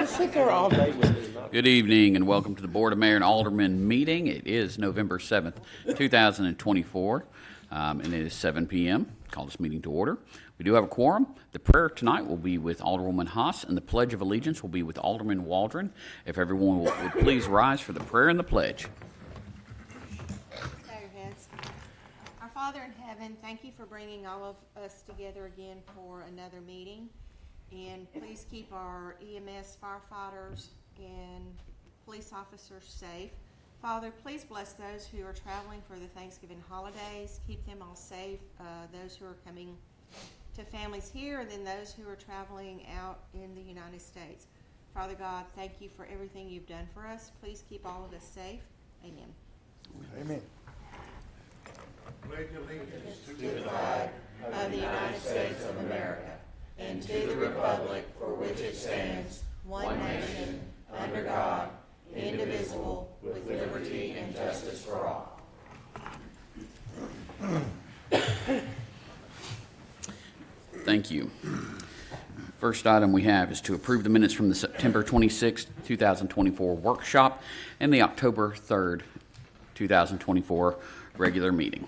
just sit there all day with me. Good evening and welcome to the Board of Mayor and Aldermen meeting. It is November 7th, 2024, and it is 7 p.m. Call this meeting to order. We do have a quorum. The prayer tonight will be with Alderwoman Haas, and the Pledge of Allegiance will be with Alderman Waldron. If everyone would please rise for the prayer and the pledge. Bow your heads. Our Father in heaven, thank you for bringing all of us together again for another meeting. And please keep our EMS firefighters and police officers safe. Father, please bless those who are traveling for the Thanksgiving holidays. Keep them all safe. Those who are coming to families here, and then those who are traveling out in the United States. Father God, thank you for everything you've done for us. Please keep all of us safe. Amen. Amen. Pledge allegiance to the flag of the United States of America and to the republic for which it stands, one nation, under God, indivisible, with liberty and justice for all. Thank you. First item we have is to approve the minutes from the September 26th, 2024 workshop and the October 3rd, 2024 regular meeting.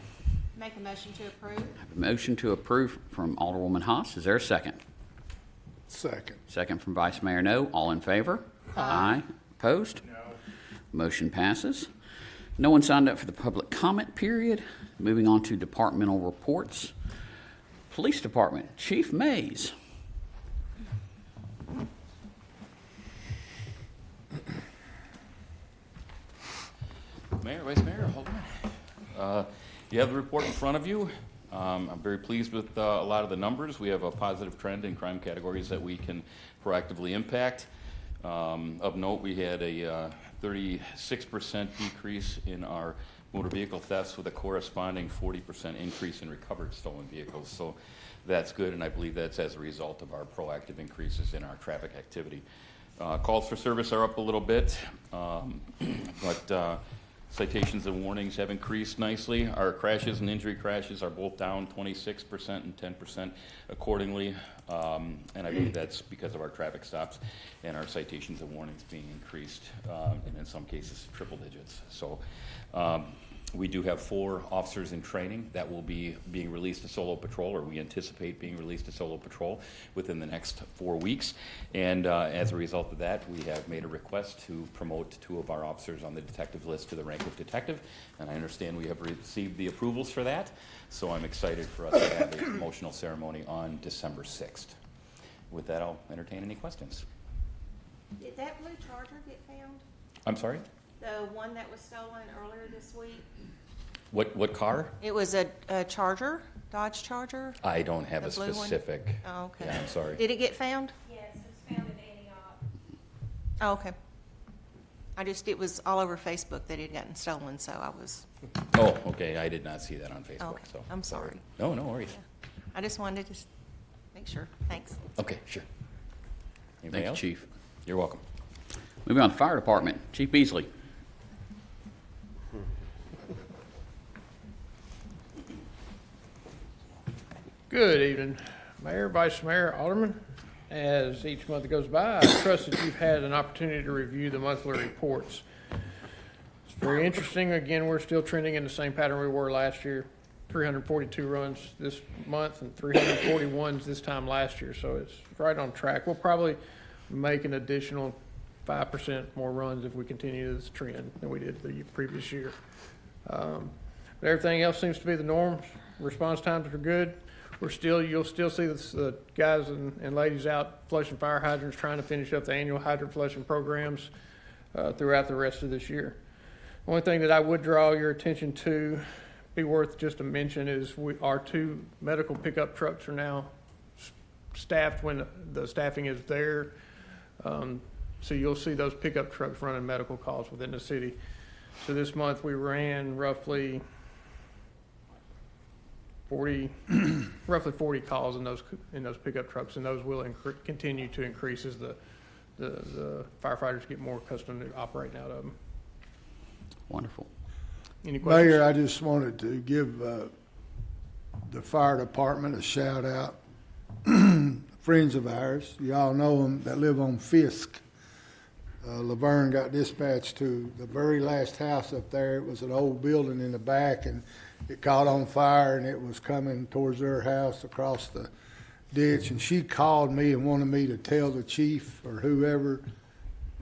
Make a motion to approve. I have a motion to approve from Alderwoman Haas. Is there a second? Second. Second from Vice Mayor No. All in favor? Aye. Opposed? No. Motion passes. No one signed up for the public comment period. Moving on to departmental reports. Police Department, Chief Mays. Mayor, Vice Mayor, hold on. You have the report in front of you. I'm very pleased with a lot of the numbers. We have a positive trend in crime categories that we can proactively impact. Of note, we had a 36% decrease in our motor vehicle thefts with a corresponding 40% increase in recovered stolen vehicles. So that's good, and I believe that's as a result of our proactive increases in our traffic activity. Calls for service are up a little bit, but citations and warnings have increased nicely. Our crashes and injury crashes are both down 26% and 10% accordingly, and I believe that's because of our traffic stops and our citations and warnings being increased, and in some cases triple digits. So we do have 4 officers in training that will be being released to solo patrol, or we anticipate being released to solo patrol within the next 4 weeks. And as a result of that, we have made a request to promote 2 of our officers on the detective list to the rank of detective. And I understand we have received the approvals for that. So I'm excited for us to have a promotional ceremony on December 6th. With that, I'll entertain any questions. Did that blue Charger get found? I'm sorry? The one that was stolen earlier this week? What car? It was a Charger, Dodge Charger? I don't have The a blue one? specific. Oh, okay. Yeah, I'm sorry. Did it get found? Yes, it was found in Antioch. Oh, okay. It was all over Facebook that it had gotten stolen, so I was, Oh, okay, I did not see that on Facebook, okay, so. I'm sorry. No, no worries. I just wanted to just make sure. Thanks. Okay, sure. Anybody Thank you, else? Chief. You're welcome. Moving on to Fire Department, Chief Beasley. Good evening, Mayor, Vice Mayor, Alderman. As each month goes by, I trust that you've had an opportunity to review the monthly reports. It's very interesting. Again, we're still trending in the same pattern we were last year. 342 runs this month and 341 this time last year, so it's right on track. We'll probably make an additional 5% more runs if we continue this trend than we did the previous year. But everything else seems to be the norm. Response times are good. You'll still see the guys and ladies out flushing fire hydrants, trying to finish up the annual hydrant flushing programs throughout the rest of this year. The only thing that I would draw your attention to, be worth just a mention, is our 2 medical pickup trucks are now staffed when the staffing is there. So you'll see those pickup trucks running medical calls within the city. So this month we ran roughly 40 calls in those pickup trucks, and those will continue to increase as the firefighters get more accustomed to operating out of them. Wonderful. Any questions? Mayor, I just wanted to give the fire department a shout out. Friends of ours, y'all know them, that live on Fisk. Laverne got dispatched to the very last house up there. It was an old building in the back, and it caught on fire, and it was coming towards their house across the ditch. And she called me and wanted me to tell the chief or whoever,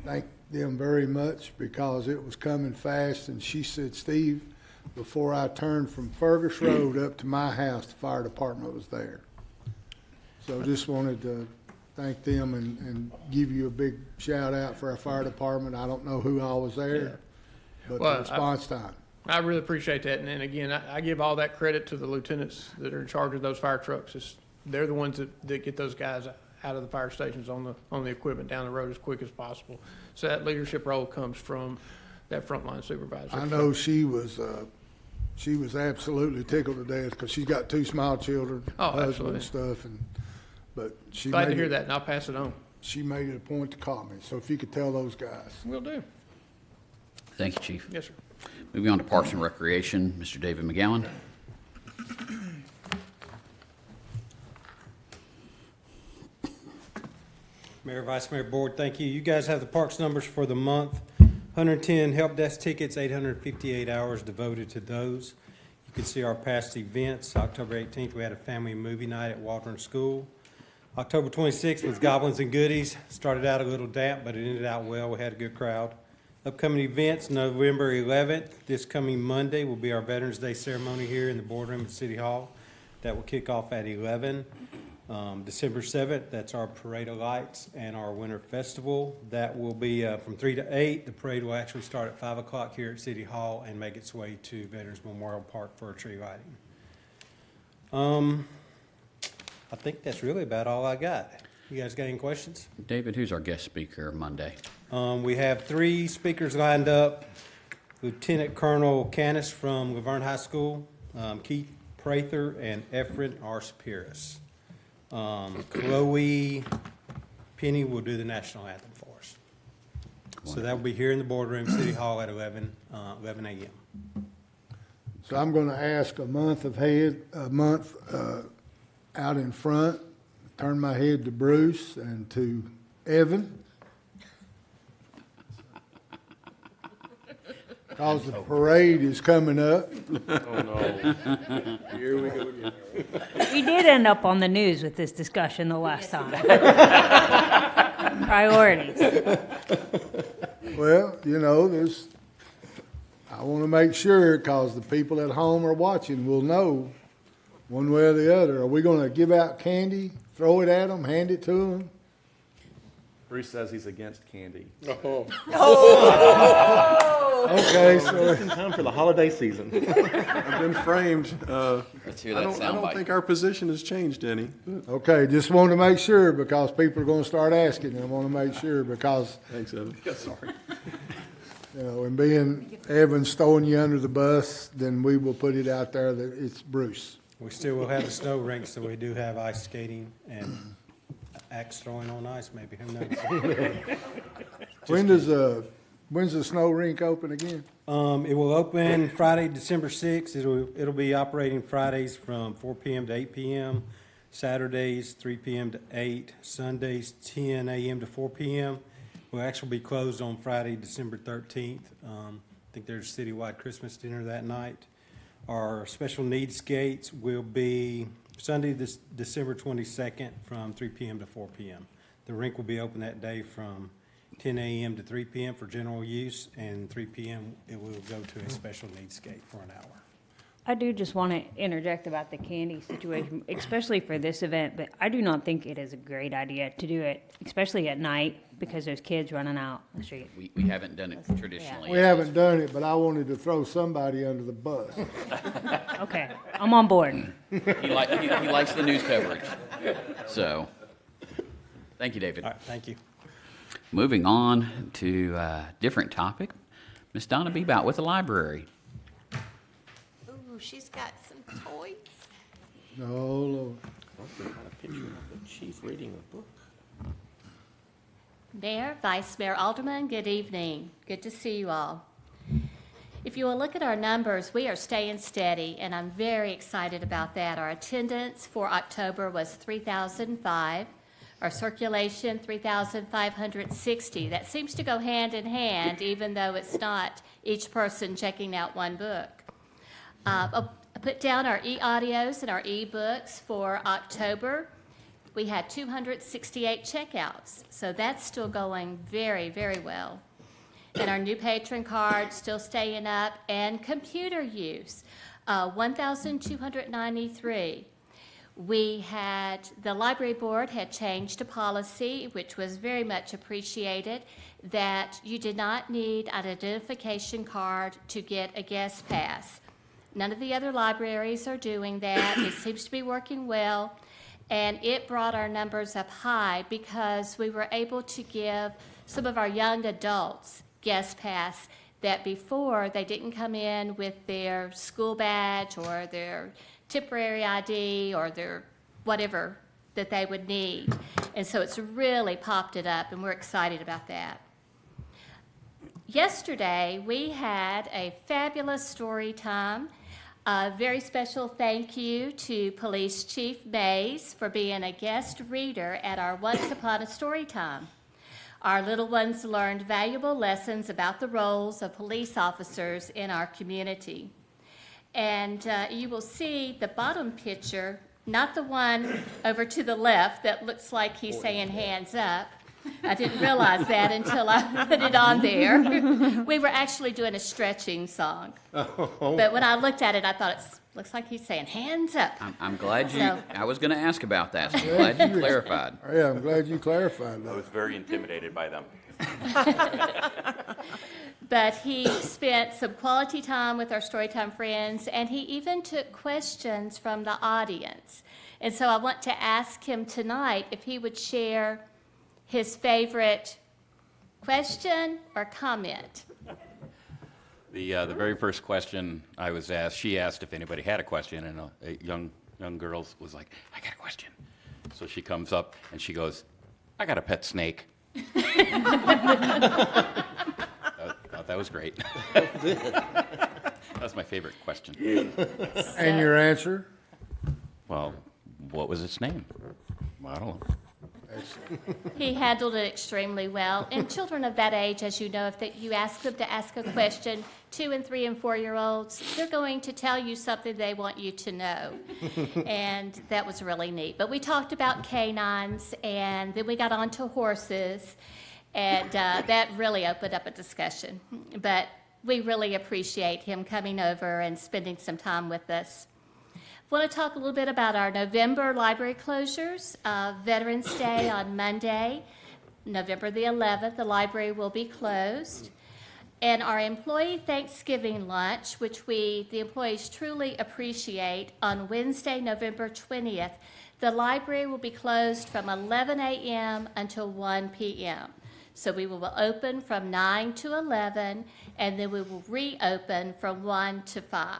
thank them very much, because it was coming fast. And she said, Steve, before I turned from Fergus Road up to my house, the fire department was there. So just wanted to thank them and give you a big shout out for our fire department. I don't know who all was there, but Well, the response time. I really appreciate that, and then again, I give all that credit to the lieutenants that are in charge of those fire trucks. They're the ones that get those guys out of the fire stations on the equipment down the road as quick as possible. So that leadership role comes from that frontline supervisor. I know she was absolutely tickled to death because she's got 2 small children, Oh, husband absolutely. and stuff, but she Glad to made hear it, that, and I'll pass it on. she made it a point to call me. So if you could tell those guys. Will do. Thank you, Chief. Yes, sir. Moving on to Parks and Recreation, Mr. David McGowan. Mayor, Vice Mayor, Board, thank you. You guys have the parks numbers for the month. 110 help desk tickets, 858 hours devoted to those. You can see our past events. October 18th, we had a family movie night at Waldron School. October 26th was Goblins and Goodies. Started out a little damp, but it ended out well. We had a good crowd. Upcoming events, November 11th, this coming Monday, will be our Veterans Day ceremony here in the Boardroom at City Hall. That will kick off at 11. December 7th, that's our Parade of Lights and our Winter Festival. That will be from 3 to 8. The parade will actually start at 5 o'clock here at City Hall and make its way to Veterans Memorial Park for a tree lighting. I think that's really about all I got. You guys got any questions? David, who's our guest speaker Monday? We have 3 speakers lined up. Lieutenant Colonel Canis from Laverne High School, Keith Prather, and Efren R. Spears. Chloe Penny will do the national anthem for us. So that will be here in the Boardroom, City Hall at 11 a.m. So I'm going to ask a month out in front, turn my head to Bruce and to Evan. Because the parade is coming up. We did end up on the news with this discussion the last time. Priorities. Well, I want to make sure, because the people at home are watching will know one way or the other. Are we going to give out candy, throw it at them, hand it to them? Bruce says he's against candy. Okay, so Just in time for the holiday season. I've been framed. Let's hear I that don't soundbite. think our position has changed any. okay, just want to make sure, because people are going to start asking. I want to make sure, because Thanks, Evan. Sorry. and being Evan's throwing you under the bus, then we will put it out there that it's Bruce. We still will have the snow rink, so we do have ice skating and axe throwing on ice, maybe, who knows? When's the snow rink open again? It will open Friday, December 6th. It'll be operating Fridays from 4 p.m. to 8 p.m., Saturdays 3 p.m. to 8, Sundays 10 a.m. to 4 p.m. We'll actually be closed on Friday, December 13th. I think there's a citywide Christmas dinner that night. Our special needs skates will be Sunday, December 22nd from 3 p.m. to 4 p.m. The rink will be open that day from 10 a.m. to 3 p.m. for general use, and 3 p.m. it will go to a special needs skate for an hour. I do just want to interject about the candy situation, especially for this event, but I do not think it is a great idea to do it, especially at night, because there's kids running out the street. We haven't done it traditionally. We haven't done it, but I wanted to throw somebody under the bus. Okay, I'm on board. He likes the news coverage. So, thank you, David. All right, thank you. Moving on to a different topic, Miss Donna Bebout with the library. Ooh, she's got some toys. Oh, Lord. Also got a picture of the chief reading a book. Mayor, Vice Mayor, Aldermen, good evening. Good to see you all. If you will look at our numbers, we are staying steady, and I'm very excited about that. Our attendance for October was 3,005. Our circulation, 3,560. That seems to go hand in hand, even though it's not each person checking out one book. I put down our e-audios and our e-books for October. We had 268 checkouts, so that's still going very, very well. And our new patron cards still staying up, and computer use, 1,293. The library board had changed a policy, which was very much appreciated, that you did not need an identification card to get a guest pass. None of the other libraries are doing that. It seems to be working well, and it brought our numbers up high because we were able to give some of our young adults guest pass that before they didn't come in with their school badge or their temporary ID or their whatever that they would need. And so it's really popped it up, and we're excited about that. Yesterday, we had a fabulous story time. A very special thank you to Police Chief Mays for being a guest reader at our Once Upon a Story Time. Our little ones learned valuable lessons about the roles of police officers in our community. And you will see the bottom picture, not the one over to the left that looks like he's saying hands up. I didn't realize that until I put it on there. We were actually doing a stretching song. But when I looked at it, I thought it looks like he's saying hands up. I'm glad you, So- I was going to ask about that, so I'm glad you clarified. Yeah, I'm glad you clarified I that. was very intimidated by them. But he spent some quality time with our Storytime friends, and he even took questions from the audience. And so I want to ask him tonight if he would share his favorite question or comment. The very first question I was asked, she asked if anybody had a question, and a young girl was like, I got a question. So she comes up and she goes, I got a pet snake. Thought that was great. That's my favorite question. And your answer? Well, what was its name? I don't know. He handled it extremely well. And children of that age, as you know, if you ask them to ask a question, 2 and 3 and 4-year-olds, they're going to tell you something they want you to know. And that was really neat. But we talked about canines, and then we got on to horses, and that really opened up a discussion. But we really appreciate him coming over and spending some time with us. I want to talk a little bit about our November library closures. Veterans Day on Monday, November the 11th, the library will be closed. And our employee Thanksgiving lunch, which the employees truly appreciate, on Wednesday, November 20th, the library will be closed from 11 a.m. until 1 p.m. So we will open from 9 to 11, and then we will reopen from 1 to 5.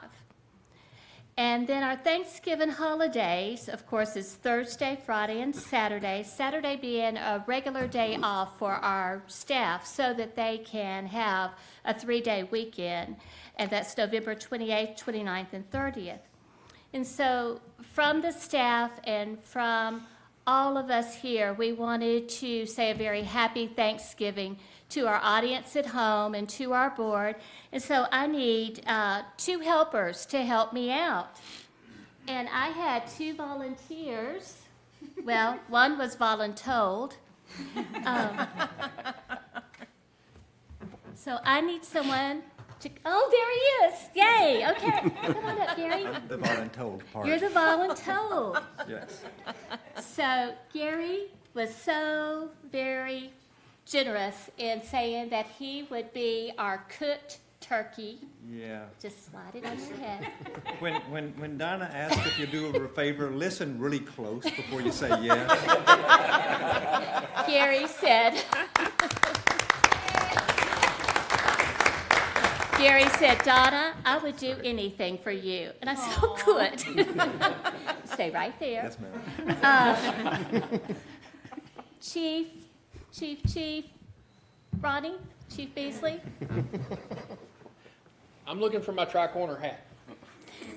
And then our Thanksgiving holidays, of course, is Thursday, Friday, and Saturday. Saturday being a regular day off for our staff so that they can have a 3-day weekend. And that's November 28th, 29th, and 30th. And so from the staff and from all of us here, we wanted to say a very happy Thanksgiving to our audience at home and to our board. And so I need 2 helpers to help me out. And I had 2 volunteers. Well, one was voluntold. So I need someone to, oh, there he is. Yay, okay. Come on up, Gary. The voluntold part. You're the voluntold. Yes. So Gary was so very generous in saying that he would be our cooked turkey. Yeah. Just slide it on your head. When Donna asks if you do her a favor, listen really close before you say yes. Gary said, Donna, I would do anything for you. And I said, oh, good. Stay right there. Yes, ma'am. Chief, Ronnie, Chief Beasley. I'm looking for my tri-corner hat.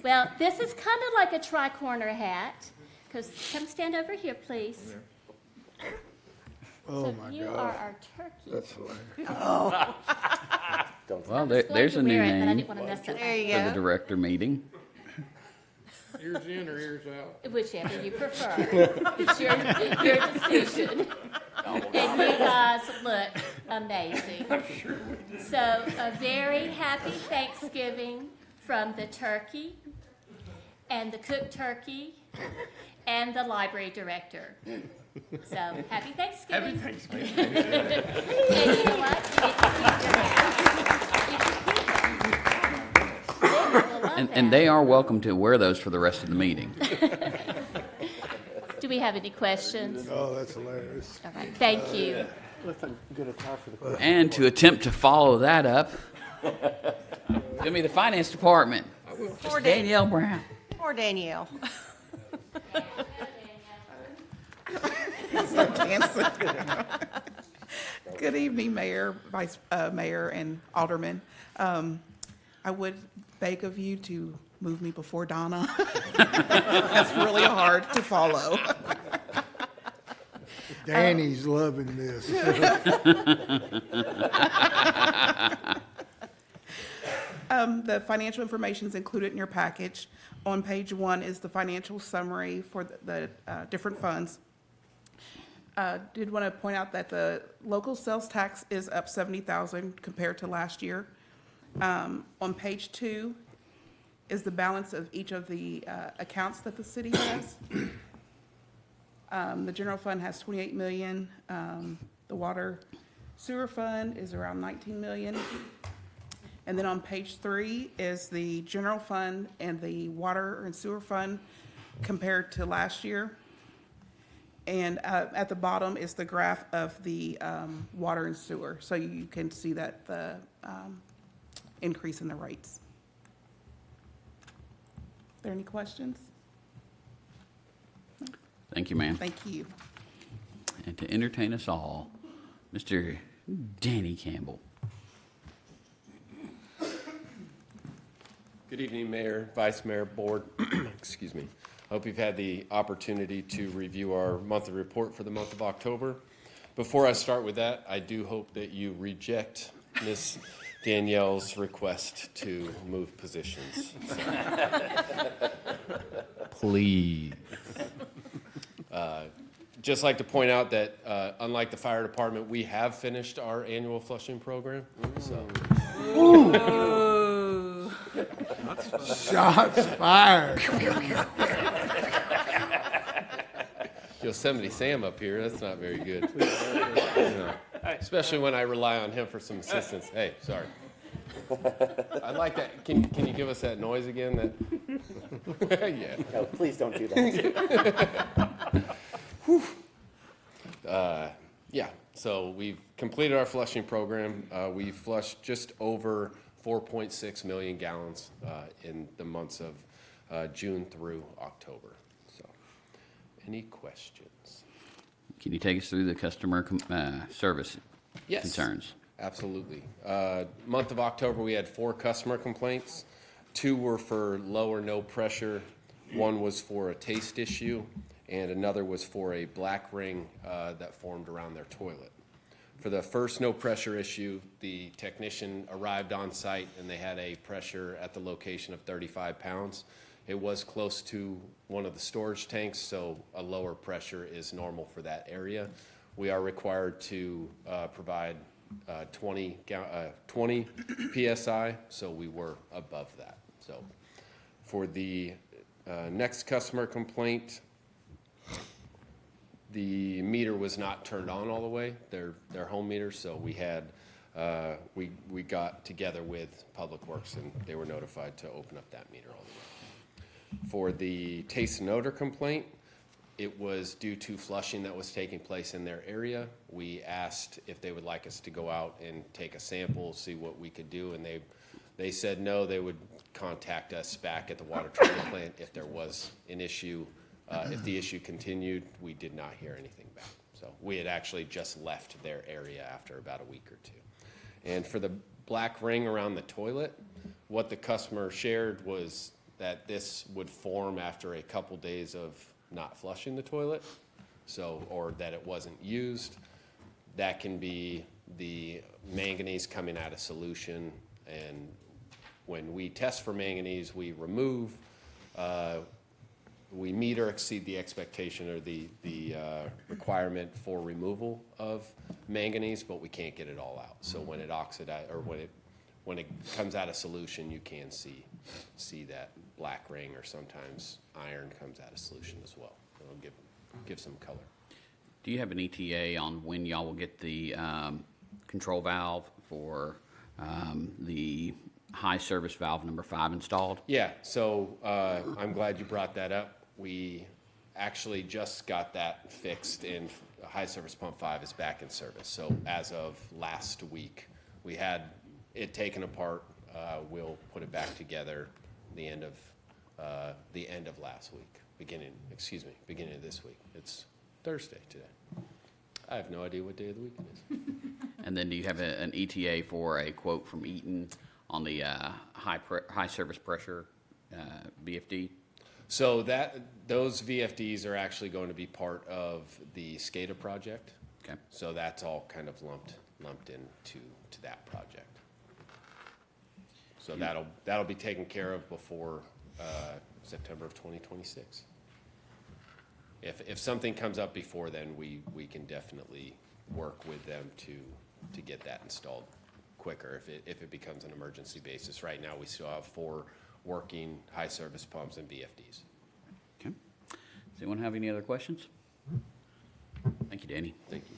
Well, this is kind of like a tri-corner hat, because come stand over here, please. Oh, So my you God. are our turkey. That's hilarious. Well, I was going there's to a new wear it, but I name didn't want to mess it There you for the go. director meeting. Ears in or ears out? up, whichever you prefer. It's your decision. And you guys look amazing. So a very happy Thanksgiving from the turkey and the cooked turkey and the library director. So happy Thanksgiving. Happy Thanksgiving. And you know what? You can keep your hats. You can keep them. They will love And that. they are welcome to wear those for the rest of the meeting. Do we have any questions? Oh, that's hilarious. All right, thank you. Looks like a good attire for the question. And to attempt to follow that up, give me the finance department. Poor Danielle Brown. Poor Danielle. Good evening, Mayor, Vice Mayor, and Aldermen. I would beg of you to move me before Donna. That's really hard to follow. Danny's loving this. The financial information is included in your package. On page 1 is the financial summary for the different funds. Did want to point out that the local sales tax is up $70,000 compared to last year. On page 2 is the balance of each of the accounts that the city has. The general fund has 28 million. The water sewer fund is around 19 million. And then on page 3 is the general fund and the water and sewer fund compared to last year. And at the bottom is the graph of the water and sewer. So you can see that the increase in the rates. Are there any questions? Thank you, ma'am. Thank you. And to entertain us all, Mr. Danny Campbell. Good evening, Mayor, Vice Mayor, Board. Excuse me. I hope you've had the opportunity to review our monthly report for the month of October. Before I start with that, I do hope that you reject Ms. Danielle's request to move positions. Please. Just like to point out that unlike the fire department, we have finished our annual flushing program. So. Shots fired. Yosemite Sam up here, that's not very good. No. Especially when I rely on him for some assistance. Hey, sorry. I like that. Can you give us that noise again? That yeah. No, please don't do that. Yeah, so we've completed our flushing program. We flushed just over 4.6 million gallons in the months of June through October. So, any questions? Can you take us through the customer service Yes. concerns? Absolutely. Month of October, we had 4 customer complaints. 2 were for low or no pressure. 1 was for a taste issue, and another was for a black ring that formed around their toilet. For the first no pressure issue, the technician arrived on site and they had a pressure at the location of 35 pounds. It was close to one of the storage tanks, so a lower pressure is normal for that area. We are required to provide 20 PSI, so we were above that. So for the next customer complaint, the meter was not turned on all the way, their home meter, so we had, we got together with Public Works and they were notified to open up that meter all the way. For the taste and odor complaint, it was due to flushing that was taking place in their area. We asked if they would like us to go out and take a sample, see what we could do, and they said no, they would contact us back at the water treatment plant if there was an issue. If the issue continued, we did not hear anything back. So we had actually just left their area after about a week or 2. And for the black ring around the toilet, what the customer shared was that this would form after a couple days of not flushing the toilet, so, or that it wasn't used. That can be the manganese coming out of solution, and when we test for manganese, we remove, we meet or exceed the expectation or the requirement for removal of manganese, but we can't get it all out. So when it oxidizes, or when it comes out of solution, you can see that black ring, or sometimes iron comes out of solution as well. It'll give some color. Do you have an ETA on when y'all will get the control valve for the high service valve number 5 installed? Yeah, so I'm glad you brought that up. We actually just got that fixed, and high service pump 5 is back in service. So as of last week, we had it taken apart. We'll put it back together the end of last week, beginning of this week. It's Thursday today. I have no idea what day of the week it is. And then do you have an ETA for a quote from Eaton on the high service pressure VFD? So those VFDs are actually going to be part of the SCADA project. Okay. So that's all kind of lumped into that project. So that'll be taken care of before September of 2026. If something comes up before then, we can definitely work with them to get that installed quicker if it becomes an emergency basis. Right now, we still have 4 working high service pumps and VFDs. Okay. Does anyone have any other questions? Thank you, Danny. Thank you.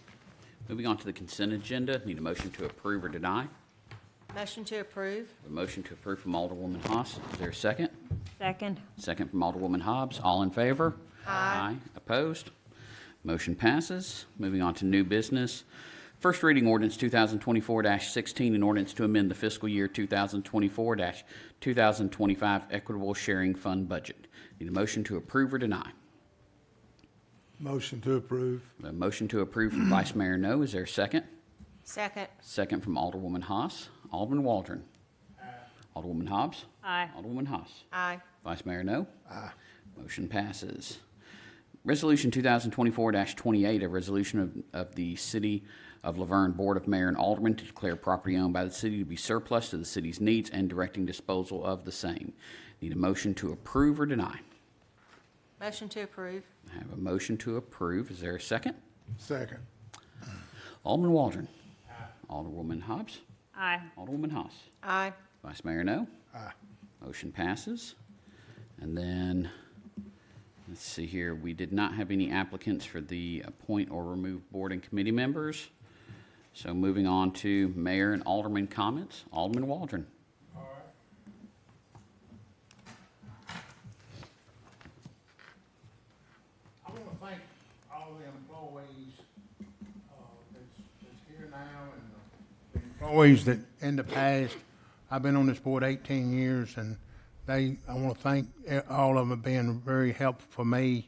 Moving on to the consent agenda. Need a motion to approve or deny. Motion to approve. A motion to approve from Alderwoman Haas. Is there a second? Second. Second from Alderwoman Hobbs. All in favor? Aye. Opposed? Motion passes. Moving on to new business. First reading ordinance 2024-16, an ordinance to amend the fiscal year 2024-2025 equitable sharing fund budget. Need a motion to approve or deny. Motion to approve. A motion to approve from Vice Mayor No. Is there a second? Second. Second from Alderwoman Haas. Alderman Waldron. Aye. Alderwoman Hobbs. Aye. Alderwoman Haas. Aye. Vice Mayor No. Aye. Motion passes. Resolution 2024-28, a resolution of the City of Laverne Board of Mayor and Aldermen to declare property owned by the city to be surplus to the city's needs and directing disposal of the same. Need a motion to approve or deny. Motion to approve. I have a motion to approve. Is there a second? Second. Alderman Waldron. Aye. Alderwoman Hobbs. Aye. Alderwoman Haas. Aye. Vice Mayor No. Aye. Motion passes. And then, let's see here, we did not have any applicants for the appoint or remove board and committee members. So moving on to mayor and alderman comments. Alderman Waldron. I want to thank all the employees that's here now, and the employees that in the past. I've been on this board 18 years, and I want to thank all of them being very helpful for me.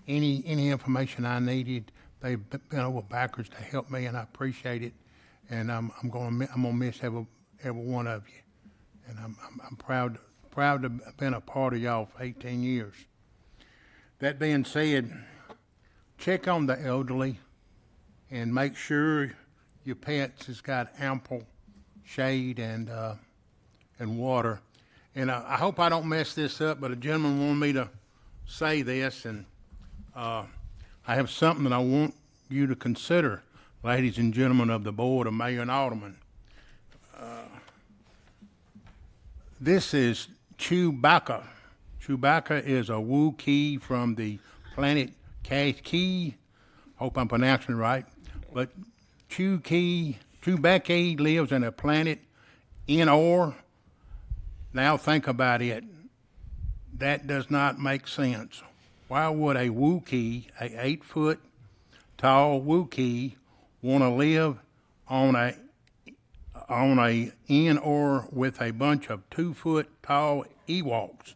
Any information I needed, they've been over backwards to help me, and I appreciate it. And I'm gonna miss every one of you. And I'm proud to have been a part of y'all for 18 years. That being said, check on the elderly and make sure your pets has got ample shade and water. And I hope I don't mess this up, but a gentleman wanted me to say this, and I have something that I want you to consider, ladies and gentlemen of the Board of Mayor and Aldermen. This is Chewbacca. Chewbacca is a Wookiee from the planet Kashyyyk. Hope I'm pronouncing it right. But Chewbacca lives in a planet Inor. Now think about it. That does not make sense. Why would a Wookiee, a 8-foot-tall Wookiee, want to live on a Inor with a bunch of 2-foot-tall Ewoks?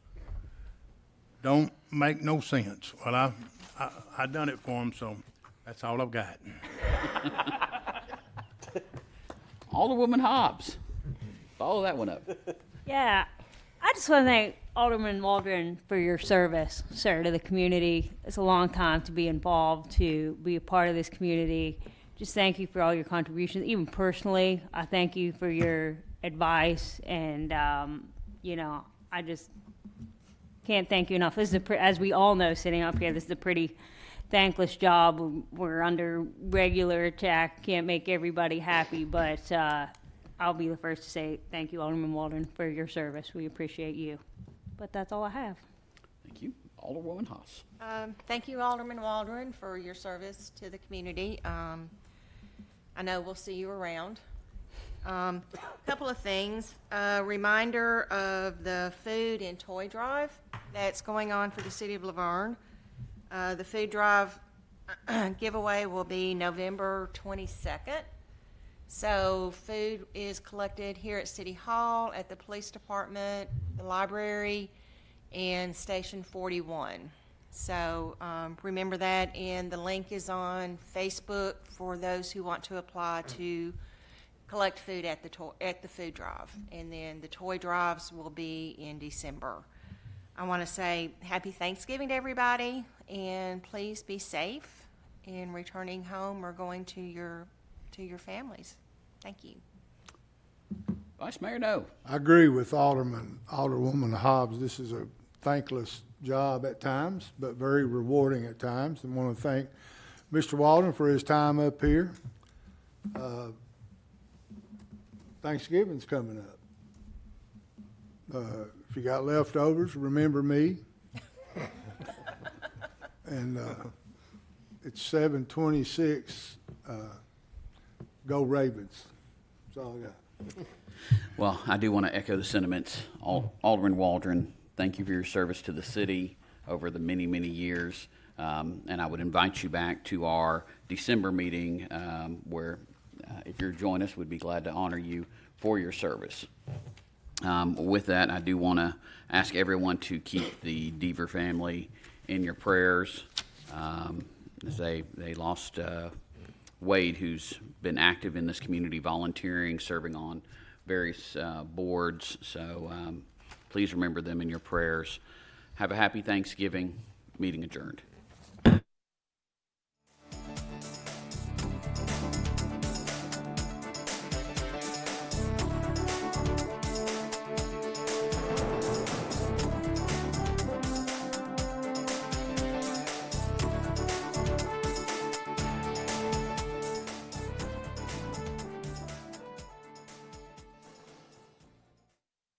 Don't make no sense. Well, I done it for him, so that's all I've got. Alderwoman Hobbs. Follow that one up. Yeah, I just want to thank Alderman Waldron for your service, sir, to the community. It's a long time to be involved, to be a part of this community, just thank you for all your contributions. Even personally, I thank you for your advice, and I just can't thank you enough. This is as we all know, sitting up here, this is a pretty thankless job. We're under regular attack. Can't make everybody happy, but I'll be the first to say thank you, Alderman Waldron, for your service. We appreciate you. But that's all I have. Thank you. Alderwoman Haas. Thank you, Alderman Waldron, for your service to the community. I know we'll see you around. Couple of things. Reminder of the food and toy drive that's going on for the city of Laverne. The food drive giveaway will be November 22nd. So food is collected here at City Hall, at the police department, the library, and Station 41. So remember that, and the link is on Facebook for those who want to apply to collect food at the food drive. And then the toy drives will be in December. I want to say happy Thanksgiving to everybody, and please be safe in returning home or going to your families. Thank you. Vice Mayor No. I agree with Alderwoman Hobbs. This is a thankless job at times, but very rewarding at times. And want to thank Mr. Waldron for his time up here. Thanksgiving's coming up. If you got leftovers, remember me. And it's 7:26. Go Ravens. That's all I got. Well, I do want to echo the sentiments. Alderman Waldron, thank you for your service to the city over the many, many years. And I would invite you back to our December meeting where, if you'll join us, we'd be glad to honor you for your service. With that, I do want to ask everyone to keep the Deaver family in your prayers. As they lost Wade, who's been active in this community, volunteering, serving on various boards. So please remember them in your prayers. Have a happy Thanksgiving. Meeting adjourned.